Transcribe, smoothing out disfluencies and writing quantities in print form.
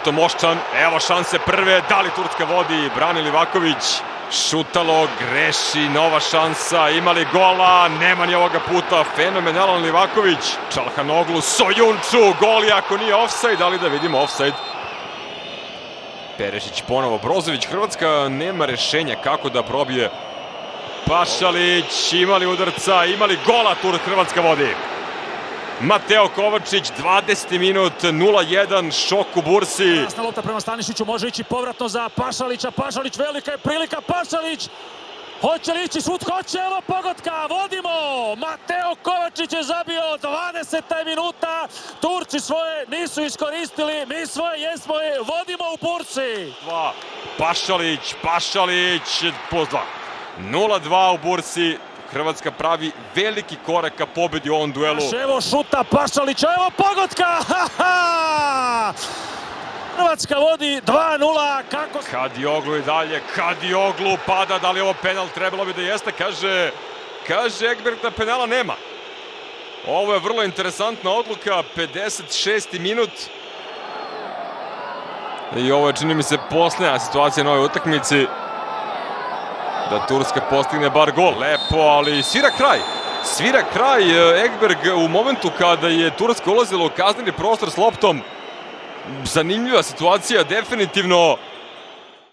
Šuto Moščan, evo šanse prve, da li Turska vodi, brani Livaković, šutalo, greši, nova šansa, imali gola, nema ni ovoga puta, fenomenalan Livaković, Çalhanoğlu, Soyuncu, gol je ako nije ofsajd, ali da vidimo ofsajd. Perešić ponovo, Brozović, Hrvatska nema rešenja kako da probije. Pašalić, imali udarca, imali gola, Hrvatska vodi. Mateo Kovačić, 20. minut, 0-1, šok u Bursi. Jasna lopta prema Stanišiću, može ići povratno za Pašalića, Pašalić, velika je prilika, Pašalić! Hoće li ići šut? Hoće, evo pogotka, vodimo! Mateo Kovačić je zabio 20. minuta, Turci svoje nisu iskoristili, mi svoje jesmo, vodimo u Bursi! Pašalić, plus 2. 0-2 u Bursi. Hrvatska pravi veliki korak ka pobedi u ovom duelu. Evo šuta Pašalića, evo pogotka! Hrvatska vodi 2-0, kako... Kadioglu i dalje, Kadioglu pada, da li je ovo penal, trebalo bi da jeste, kaže Ekberg da penala nema. Ovo je vrlo interesantna odluka, 56. minut. I ovo je, čini mi se, posljednja situacija na ovoj utakmici. Da Turska postigne bar gol. Lepo, ali svira kraj Ekberg u momentu kada je Turska ulazila u kazneni prostor s loptom. Zanimljiva situacija, definitivno.